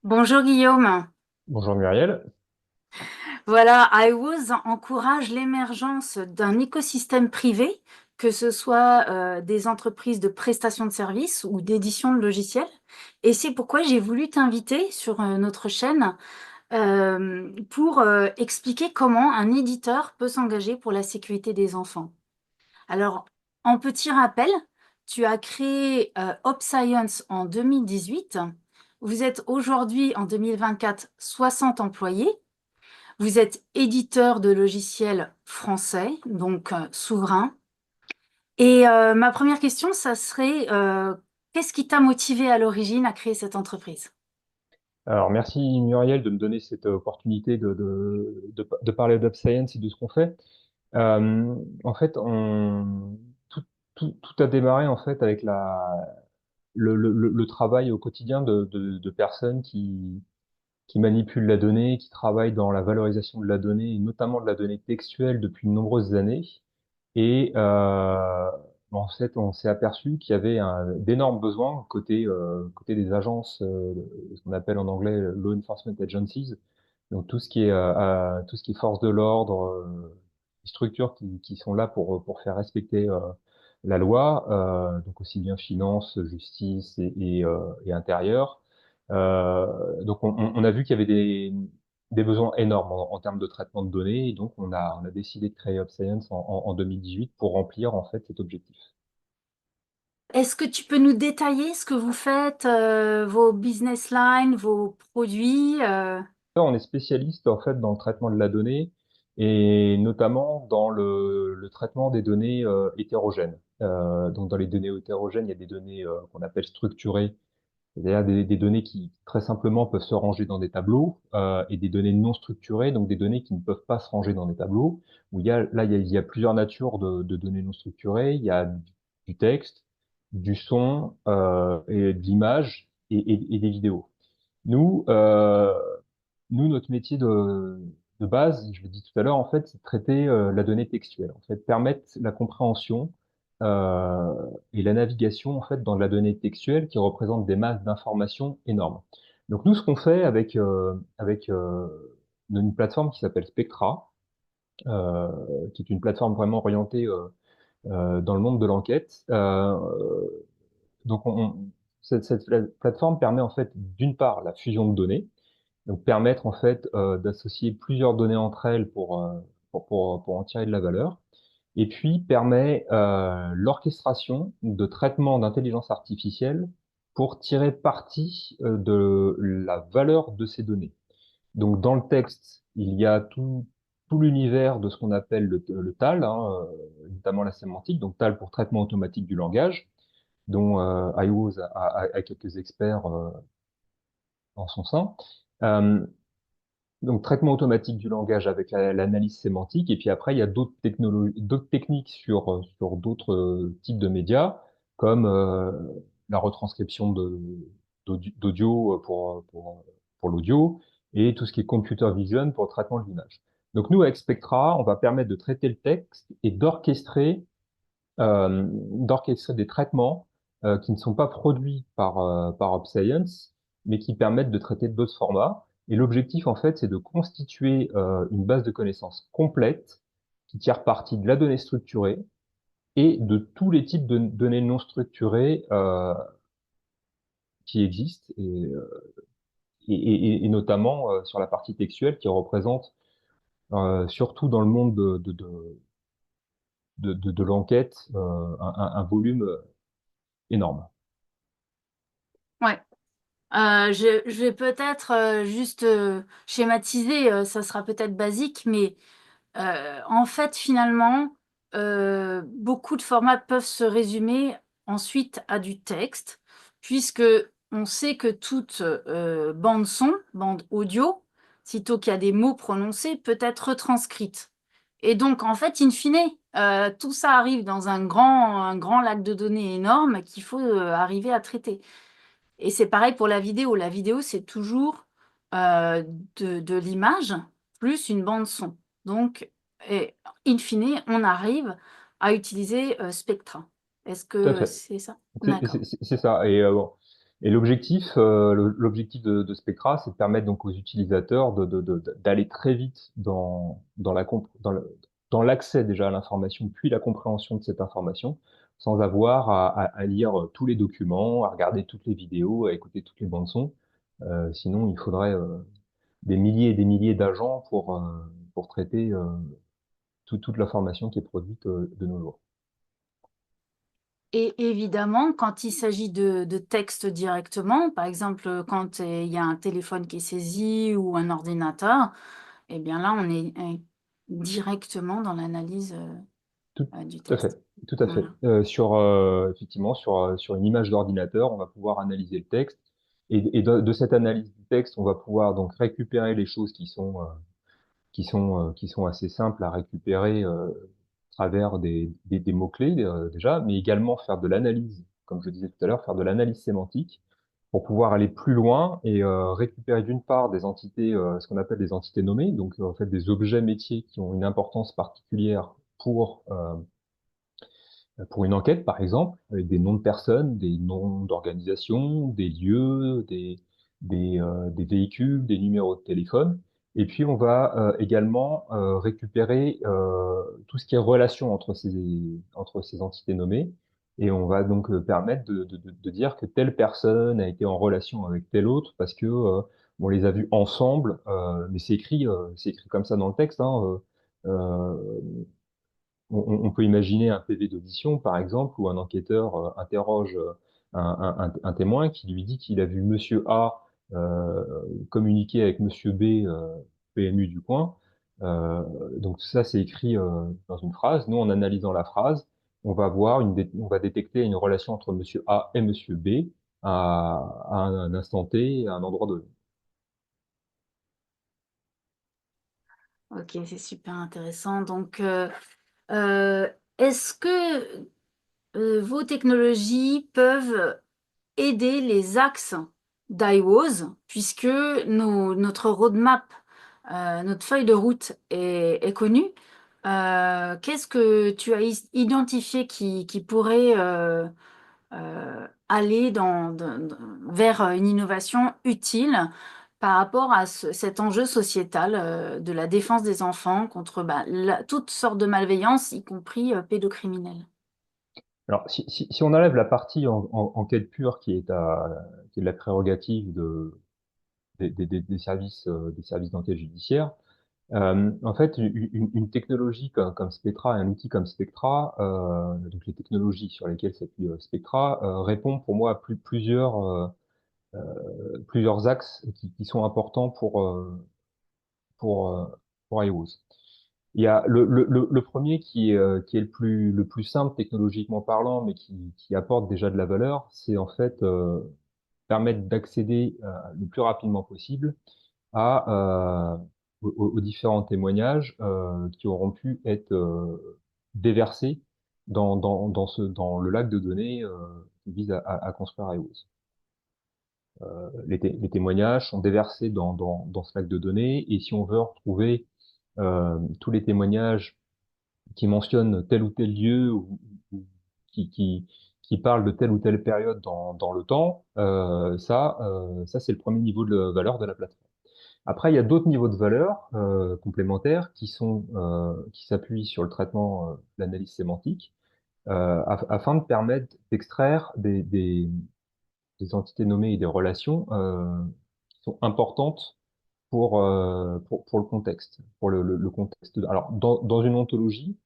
Bonjour Guillaume. Bonjour Muriel. Voilà, iWOS encourage l'émergence d'un écosystème privé, que ce soit des entreprises de prestation de services ou d'édition de logiciels. Et c'est pourquoi j'ai voulu t'inviter sur notre chaîne pour expliquer comment un éditeur peut s'engager pour la sécurité des enfants. Alors, en petit rappel, tu as créé OpScience en 2018. Vous êtes aujourd'hui, en 2024, 60 employés. Vous êtes éditeur de logiciels français, donc souverain. Et ma première question, ça serait, qu'est-ce qui t'a motivé à l'origine à créer cette entreprise? Alors merci Muriel de me donner cette opportunité de parler d'UpScience et de ce qu'on fait. En fait, tout a démarré en fait avec le travail au quotidien de personnes qui manipulent la donnée, qui travaillent dans la valorisation de la donnée, et notamment de la donnée textuelle depuis de nombreuses années. Et en fait, on s'est aperçu qu'il y avait d'énormes besoins côté des agences, ce qu'on appelle en anglais law enforcement agencies, donc tout ce qui est force de l'ordre, les structures qui sont là pour faire respecter la loi, donc aussi bien finance, justice et intérieur. Donc on a vu qu'il y avait des besoins énormes en termes de traitement de données, et donc on a décidé de créer UpScience en 2018 pour remplir en fait cet objectif. Est-ce que tu peux nous détailler ce que vous faites, vos business lines, vos produits? Là, on est spécialiste en fait dans le traitement de la donnée et notamment dans le traitement des données hétérogènes. Donc dans les données hétérogènes, il y a des données qu'on appelle structurées, c'est-à-dire des données qui très simplement peuvent se ranger dans des tableaux, et des données non structurées, donc des données qui ne peuvent pas se ranger dans des tableaux. Où il y a plusieurs natures de données non structurées. Il y a du texte, du son, et de l'image et des vidéos. Nous, notre métier de base, je l'ai dit tout à l'heure, en fait, c'est de traiter la donnée textuelle, en fait, permettre la compréhension euh, et la navigation, en fait, dans de la donnée textuelle qui représente des masses d'informations énormes. Donc nous, ce qu'on fait avec une plateforme qui s'appelle Spectra, qui est une plateforme vraiment orientée dans le monde de l'enquête. Donc cette plateforme permet en fait d'une part la fusion de données, donc permettre en fait d'associer plusieurs données entre elles pour en tirer de la valeur. Et puis permet l'orchestration de traitements d'intelligence artificielle pour tirer parti de la valeur de ces données. Donc dans le texte, il y a tout l'univers de ce qu'on appelle le TAL, hein, notamment la sémantique, donc TAL pour traitement automatique du langage, dont iWOS a quelques experts en son sein. Euh, donc, traitement automatique du langage avec l'analyse sémantique. Et puis après, il y a d'autres technologies, d'autres techniques sur d'autres types de médias, comme la retranscription d'audio pour l'audio et tout ce qui est computer vision pour le traitement de l'image. Donc, nous, avec Spectra, on va permettre de traiter le texte et d'orchestrer des traitements qui ne sont pas produits par OpScience, mais qui permettent de traiter d'autres formats. Et l'objectif, en fait, c'est de constituer une base de connaissances complète qui tire parti de la donnée structurée et de tous les types de données non structurées qui existent, et notamment sur la partie textuelle qui représente, surtout dans le monde de l'enquête, un volume énorme. Ouais. Je vais peut-être juste schématiser, ça sera peut-être basique, mais en fait, finalement, beaucoup de formats peuvent se résumer ensuite à du texte, puisque on sait que toute bande son, bande audio, sitôt qu'il y a des mots prononcés, peut être retranscrite. Et donc, en fait, in fine, tout ça arrive dans un grand lac de données énorme qu'il faut arriver à traiter. Et c'est pareil pour la vidéo. La vidéo, c'est toujours euh, de l'image plus une bande son. Donc, et, in fine, on arrive à utiliser Spectra. Est-ce Tout à que fait. c'est ça? D'accord. C'est ça. Et bon. Et l'objectif de Spectra, c'est de permettre donc aux utilisateurs d'aller très vite dans l'accès déjà à l'information, puis la compréhension de cette information, sans avoir à lire tous les documents, à regarder toutes les vidéos, à écouter toutes les bandes son. Sinon, il faudrait des milliers et des milliers d'agents pour traiter toute l'information qui est produite de nos jours. Et évidemment, quand il s'agit de texte directement, par exemple, quand il y a un téléphone qui est saisi ou un ordinateur, eh bien là, on est directement dans l'analyse Tout du à fait, texte. tout à fait. Voilà. Effectivement, sur une image d'ordinateur, on va pouvoir analyser le texte. Et de cette analyse du texte, on va pouvoir donc récupérer les choses qui sont assez simples à récupérer à travers des mots-clés déjà, mais également faire de l'analyse, comme je disais tout à l'heure, faire de l'analyse sémantique pour pouvoir aller plus loin et récupérer d'une part des entités, ce qu'on appelle des entités nommées, donc en fait des objets métiers qui ont une importance particulière pour une enquête, par exemple, avec des noms de personnes, des noms d'organisations, des lieux, des véhicules, des numéros de téléphone. Et puis, on va également récupérer tout ce qui est relation entre ces entités nommées. Et on va donc permettre de dire que telle personne a été en relation avec telle autre parce que on les a vus ensemble. Mais c'est écrit comme ça dans le texte. Hein, on peut imaginer un PV d'audition, par exemple, où un enquêteur interroge un témoin qui lui dit qu'il a vu Monsieur A euh, communiquer avec Monsieur B, PMU du coin. Euh, donc tout ça, c'est écrit dans une phrase. Nous, en analysant la phrase, on va détecter une relation entre Monsieur A et Monsieur B à un instant T, à un endroit donné. Ok, c'est super intéressant. Donc, euh, est-ce que vos technologies peuvent aider les axes d'iWOS, puisque notre roadmap, notre feuille de route est connue. Qu'est-ce que tu as identifié qui pourrait aller vers une innovation utile par rapport à cet enjeu sociétal de la défense des enfants contre toutes sortes de malveillances, y compris pédocriminelles? Alors, si on enlève la partie enquête pure qui est de la prérogative des services d'enquête judiciaire. En fait, une technologie comme Spectra, un outil comme Spectra, donc les technologies sur lesquelles s'appuie Spectra, répond pour moi à plusieurs axes qui sont importants pour, euh, pour iOS. Il y a le premier qui est le plus simple technologiquement parlant, mais qui apporte déjà de la valeur, c'est en fait permettre d'accéder le plus rapidement possible aux différents témoignages qui auront pu être déversés dans le lac de données qui vise à construire iOS. Les témoignages sont déversés dans ce lac de données, et si on veut retrouver tous les témoignages qui mentionnent tel ou tel lieu ou qui, qui, qui parlent de telle ou telle période dans le temps, ça c'est le premier niveau de valeur de la plateforme. Après, il y a d'autres niveaux de valeur complémentaires qui s'appuient sur le traitement de l'analyse sémantique afin de permettre d'extraire des entités nommées et des relations qui sont importantes pour le contexte, pour le contexte. Alors, dans une ontologie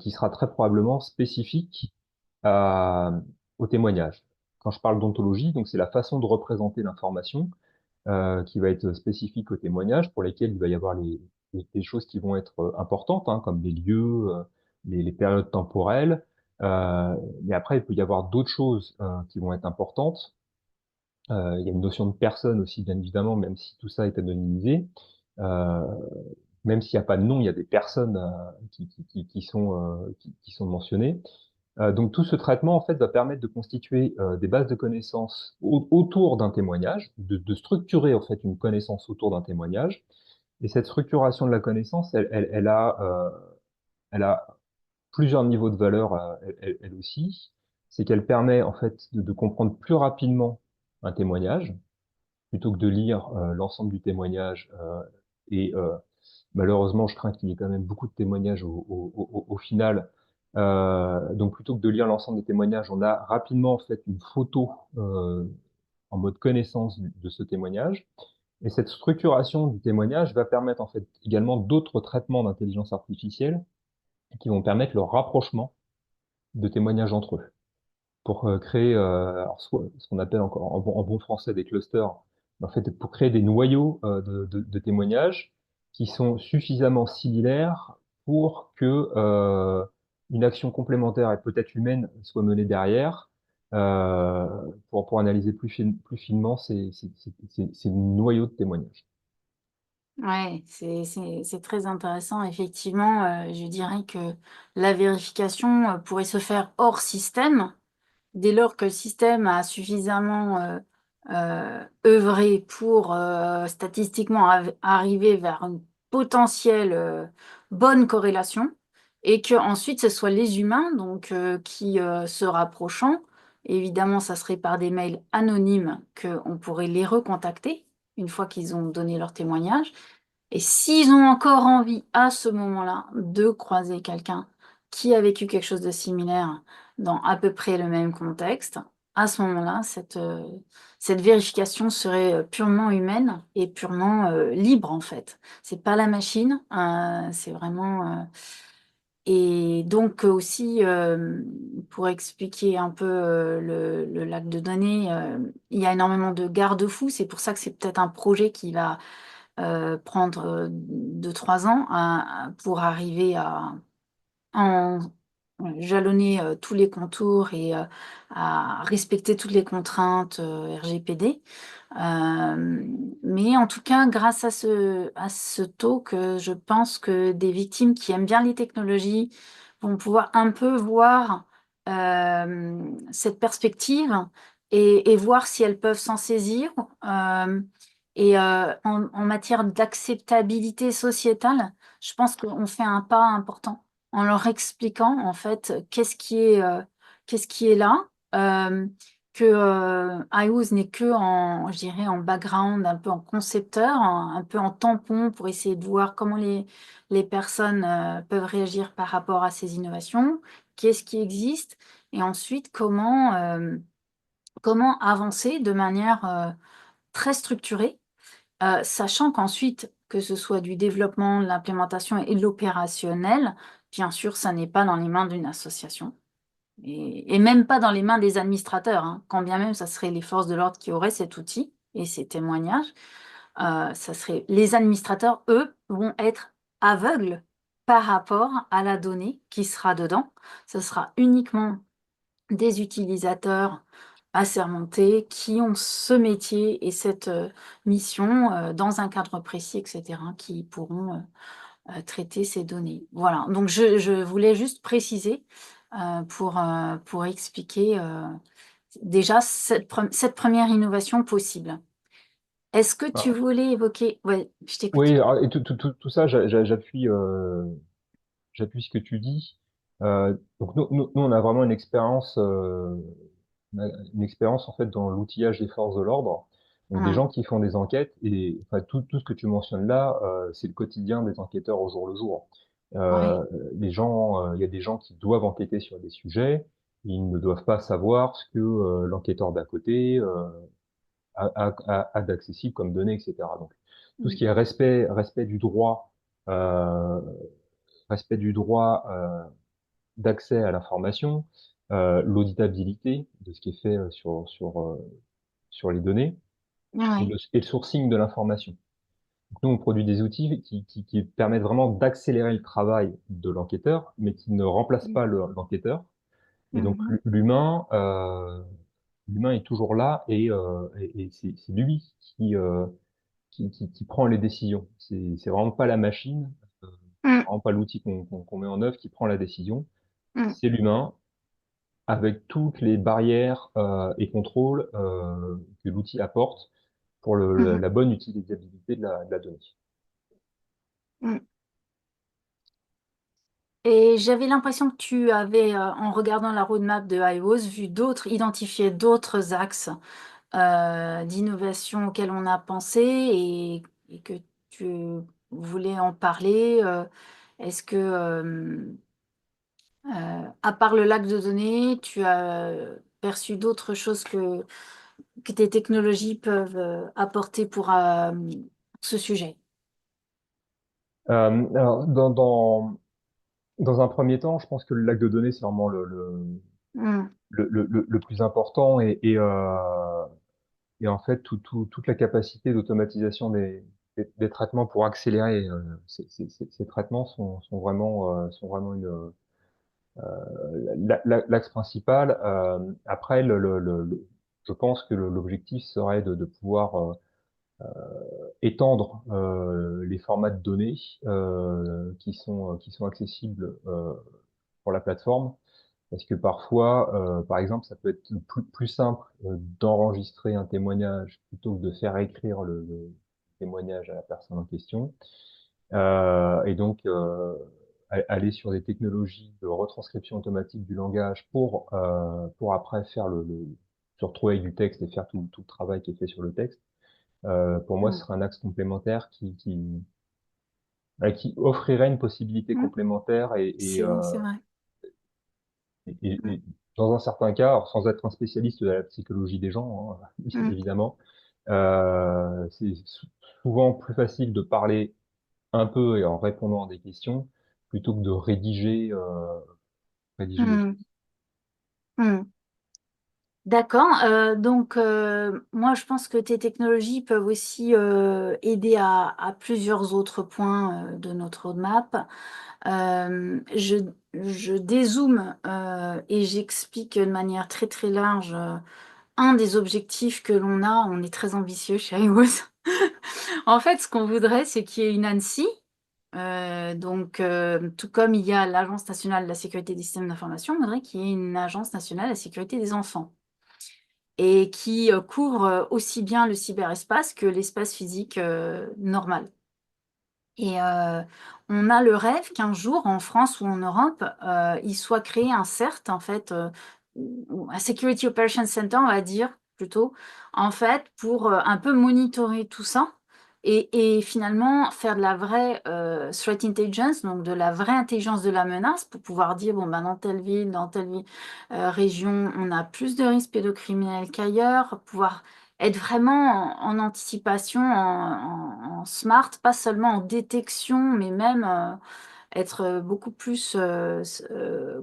qui sera très probablement spécifique à, au témoignage. Quand je parle d'ontologie, donc c'est la façon de représenter l'information qui va être spécifique au témoignage, pour lesquels il va y avoir les choses qui vont être importantes, hein, comme les lieux, les périodes temporelles. Mais après, il peut y avoir d'autres choses qui vont être importantes. Il y a une notion de personne aussi, bien évidemment, même si tout ça est anonymisé. Euh, Même s'il n'y a pas de nom, il y a des personnes qui sont mentionnées. Donc tout ce traitement en fait va permettre de constituer des bases de connaissances autour d'un témoignage, de structurer en fait une connaissance autour d'un témoignage. Et cette structuration de la connaissance, elle a plusieurs niveaux de valeur, elle aussi. C'est qu'elle permet en fait de comprendre plus rapidement. un témoignage, plutôt que de lire l'ensemble du témoignage. Et malheureusement, je crains qu'il y ait quand même beaucoup de témoignages au final. Donc plutôt que de lire l'ensemble des témoignages, on a rapidement fait une photo en mode connaissance de ce témoignage. Et cette structuration du témoignage va permettre en fait également d'autres traitements d'intelligence artificielle qui vont permettre le rapprochement de témoignages entre eux pour créer alors soit ce qu'on appelle encore en bon français des clusters, mais en fait pour créer des noyaux de témoignages qui sont suffisamment similaires pour que une action complémentaire et peut-être humaine soit menée derrière euh, pour analyser plus finement ces noyaux de témoignages. Ouais, c'est très intéressant. Effectivement, je dirais que la vérification pourrait se faire hors système, dès lors que le système a suffisamment œuvré pour statistiquement arriver vers une potentielle bonne corrélation, et que ensuite ce soit les humains donc qui se rapprochant, évidemment ça serait par des mails anonymes qu'on pourrait les recontacter une fois qu'ils ont donné leur témoignage. Et s'ils ont encore envie à ce moment-là de croiser quelqu'un qui a vécu quelque chose de similaire dans à peu près le même contexte, à ce moment-là, cette vérification serait purement humaine et purement libre en fait. C'est pas la machine, c'est vraiment. Et donc aussi, pour expliquer un peu le lac de données, il y a énormément de garde-fous. C'est pour ça que c'est peut-être un projet qui va prendre 2, 3 ans pour arriver à en jalonner tous les contours et à respecter toutes les contraintes RGPD. Mais en tout cas, grâce à ce taux, que je pense que des victimes qui aiment bien les technologies vont pouvoir un peu voir cette perspective et voir si elles peuvent s'en saisir. Et en matière d'acceptabilité sociétale, je pense qu'on fait un pas important en leur expliquant en fait qu'est-ce qui est là, que iOS n'est que en, je dirais, en background, un peu en concepteur, un peu en tampon pour essayer de voir comment les personnes peuvent réagir par rapport à ces innovations, qu'est-ce qui existe, et ensuite comment avancer de manière très structurée, sachant qu'ensuite, que ce soit du développement, de l'implémentation et de l'opérationnel, bien sûr, ça n'est pas dans les mains d'une association. Et même pas dans les mains des administrateurs, hein. Quand bien même ça serait les forces de l'ordre qui auraient cet outil et ces témoignages, ça serait les administrateurs, eux, vont être aveugles par rapport à la donnée qui sera dedans. Ce sera uniquement des utilisateurs assermentés qui ont ce métier et cette mission dans un cadre précis, etc., qui pourront traiter ces données. Voilà, donc je voulais juste préciser pour expliquer déjà cette première innovation possible. Est-ce que tu Alors, voulais évoquer... Ouais, je t'écoute. oui, alors, et tout ça, j'appuie ce que tu dis. Donc nous, on a vraiment une expérience en fait dans l'outillage des forces de l'ordre. Donc des Ouais, gens qui font des enquêtes et enfin tout ce que tu mentionnes là, c'est le quotidien des enquêteurs au jour le jour. ouais. Il y a des gens qui doivent enquêter sur des sujets, ils ne doivent pas savoir ce que l'enquêteur d'à côté a d'accessible comme données, etc. Donc tout ce Mm, qui est respect du droit, euh, respect du droit d'accès à l'information, l'auditabilité de ce qui est fait sur les données ouais. et le sourcing de l'information. Donc, nous, on produit des outils qui permettent vraiment d'accélérer le travail de l'enquêteur, mais qui ne remplacent Mm, pas l'enquêteur. Et donc mhm, l'humain est toujours là et c'est lui qui prend les décisions. C'est vraiment pas la machine, euh, mm, vraiment pas l'outil qu'on met en œuvre qui prend la décision. mm, C'est l'humain avec toutes les barrières et contrôles que l'outil apporte pour mhm, la bonne utilisabilité de la donnée. mm. Et j'avais l'impression que tu avais, en regardant la roadmap de iOS, identifié d'autres axes d'innovation auxquelles on a pensé et que tu voulais en parler. Est-ce que, à part le lac de données, tu as perçu d'autres choses que tes technologies peuvent apporter pour ce sujet? Alors, dans un premier temps, je pense que le lac de données, c'est vraiment Mm, le plus important et en fait, toute la capacité d'automatisation des traitements pour accélérer ces traitements sont vraiment l'axe principal. Après, je pense que l'objectif serait de pouvoir étendre les formats de données qui sont accessibles pour la plateforme. Parce que parfois, par exemple, ça peut être plus simple d'enregistrer un témoignage plutôt que de faire écrire le témoignage à la personne en question. Et donc, aller sur des technologies de retranscription automatique du langage pour après faire se retrouver avec du texte et faire tout le travail qui est fait sur le texte. Pour moi, ce mm, serait un axe complémentaire qui offrirait une possibilité mm. complémentaire C'est vrai. Mm, et dans un certain cas, alors sans être un spécialiste de la psychologie des gens, hein, mm, évidemment, c'est souvent plus facile de parler un peu et en répondant à des questions plutôt que de rédiger des mm, choses. mm. D'accord. Donc, moi, je pense que tes technologies peuvent aussi aider à plusieurs autres points de notre roadmap. Je dézoome et j'explique de manière très très large un des objectifs que l'on a. On est très ambitieux chez iWOS. En fait, ce qu'on voudrait, c'est qu'il y ait une ANSSI. Donc, tout comme il y a l'Agence nationale de la sécurité des systèmes d'information, on voudrait qu'il y ait une Agence nationale de la sécurité des enfants et qui couvre aussi bien le cyberespace que l'espace physique normal. Et on a le rêve qu'un jour, en France ou en Europe, il soit créé un CERT, en fait, ou un Security Operations Center, on va dire, plutôt, en fait, pour un peu monitorer tout ça et finalement faire de la vraie threat intelligence, donc de la vraie intelligence de la menace, pour pouvoir dire, bon, ben, dans telle ville, région, on a plus de risques pédocriminels qu'ailleurs, pouvoir être vraiment en anticipation, en smart, pas seulement en détection, mais même être beaucoup plus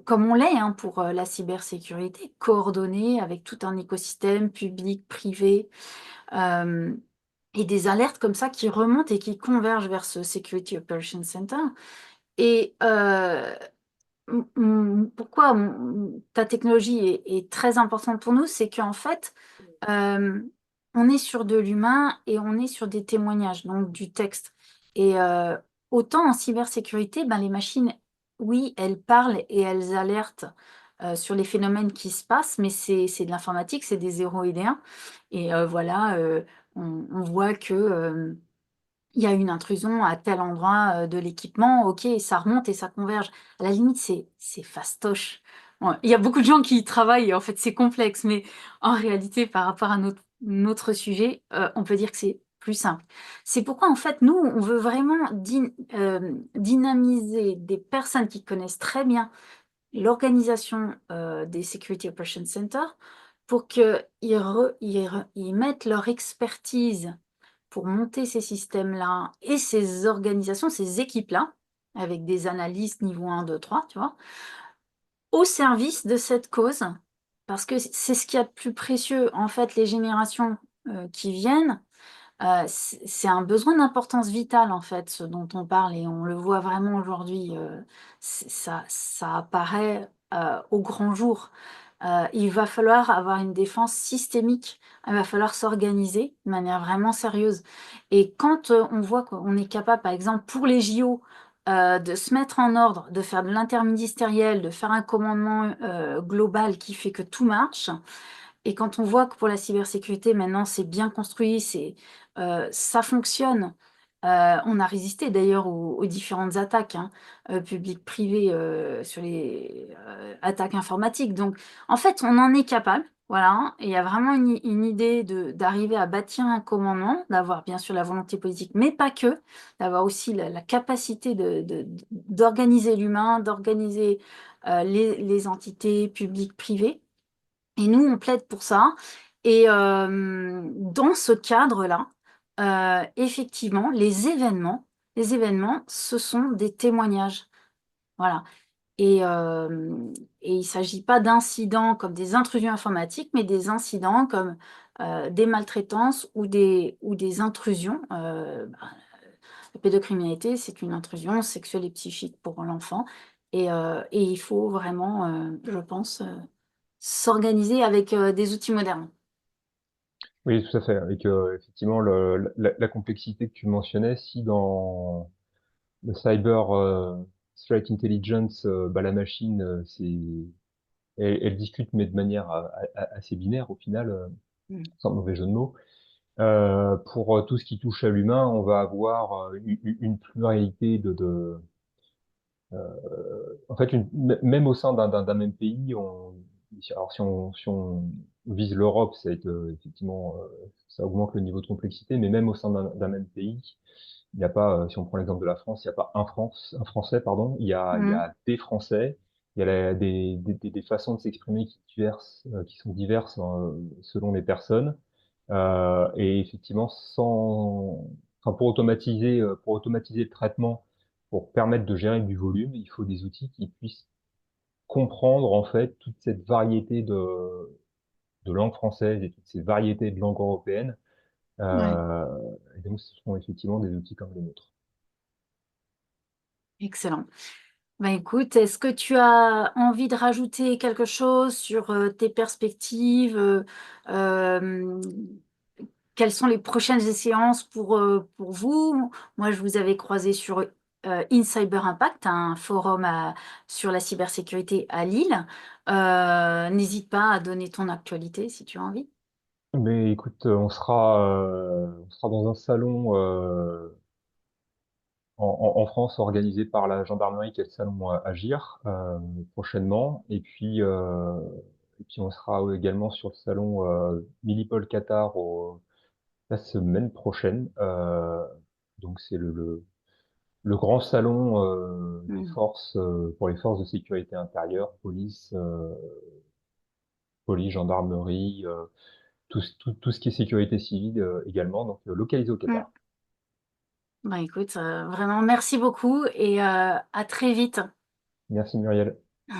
comme on l'est hein, pour la cybersécurité, coordonné avec tout un écosystème public, privé, euh, et des alertes comme ça qui remontent et qui convergent vers ce Security Operations Center. Et pourquoi ta technologie est très importante pour nous, c'est qu'en fait, euh, on est sur de l'humain et on est sur des témoignages, donc du texte. Et autant en cybersécurité, ben, les machines, oui, elles parlent et elles alertent sur les phénomènes qui se passent, mais c'est de l'informatique, c'est des 0 et des 1. Et voilà, on voit que il y a une intrusion à tel endroit de l'équipement, ok, ça remonte et ça converge. À la limite, c'est fastoche. Bon, il y a beaucoup de gens qui y travaillent, et en fait, c'est complexe, mais en réalité, par rapport à notre sujet, on peut dire que c'est plus simple. C'est pourquoi, en fait, nous, on veut vraiment dynamiser des personnes qui connaissent très bien l'organisation des Security Operations Center pour qu'ils ils mettent leur expertise pour monter ces systèmes-là et ces organisations, ces équipes-là, avec des analystes niveau 1, 2, 3, tu vois, au service de cette cause, parce que c'est ce qu'il y a de plus précieux. En fait, les générations qui viennent, c'est un besoin d'importance vitale, en fait, ce dont on parle, et on le voit vraiment aujourd'hui. Ça apparaît au grand jour. Il va falloir avoir une défense systémique. Il va falloir s'organiser de manière vraiment sérieuse. Et quand on voit qu'on est capable, par exemple, pour les JO, de se mettre en ordre, de faire de l'interministériel, de faire un commandement global qui fait que tout marche, et quand on voit que pour la cybersécurité, maintenant, c'est bien construit, ça fonctionne. On a résisté d'ailleurs aux différentes attaques hein, publiques, privées sur les attaques informatiques. Donc, en fait, on en est capable. Voilà, et il y a vraiment une idée d'arriver à bâtir un commandement, d'avoir bien sûr la volonté politique, mais pas que, d'avoir aussi la capacité d'organiser l'humain, d'organiser les entités publiques, privées. Et nous, on plaide pour ça. Et dans ce cadre-là, effectivement, les événements, ce sont des témoignages. Voilà. Et, euh, et il ne s'agit pas d'incidents comme des intrusions informatiques, mais des incidents comme des maltraitances ou des intrusions. La pédocriminalité, c'est une intrusion sexuelle et psychique pour l'enfant. Et il faut vraiment, je pense, s'organiser avec des outils modernes. Oui, tout à fait. Avec effectivement la complexité que tu mentionnais, si dans le cyber threat intelligence, bah, la machine, elle discute mais de manière assez binaire au final, Mm. sans mauvais jeu de mots. Pour tout ce qui touche à l'humain, on va avoir une pluralité en fait, même au sein d'un même pays, alors si on vise l'Europe, ça va être effectivement, ça augmente le niveau de complexité, mais même au sein d'un même pays, il n'y a pas, si on prend l'exemple de la France, il n'y a pas un Français, pardon, il y a des Français, il y a des façons de s'exprimer qui sont diverses selon les personnes, et effectivement, enfin, pour automatiser le traitement, pour permettre de gérer du volume, il faut des outils qui puissent comprendre en fait toute cette variété de langues françaises et toutes ces variétés de langues européennes. Ouais, Euh, et donc, ce sont effectivement des outils comme les nôtres. excellent. Ben écoute, est-ce que tu as envie de rajouter quelque chose sur tes perspectives euh, quelles sont les prochaines échéances pour vous? Moi, je vous avais croisé sur InCyber Impact, un forum sur la cybersécurité à Lille. N'hésite pas à donner ton actualité si tu as envie. Mais écoute, on sera dans un salon en France organisé par la gendarmerie, qui est le salon Agir, prochainement. Et puis on sera également sur le salon Milipol Qatar la semaine prochaine. Donc c'est le grand salon des Hmm. forces pour les forces de sécurité intérieure, police, gendarmerie, tout ce qui est sécurité civile également, donc localisé au Hmm. Qatar. Ben écoute, vraiment merci beaucoup et à très vite. Merci Muriel.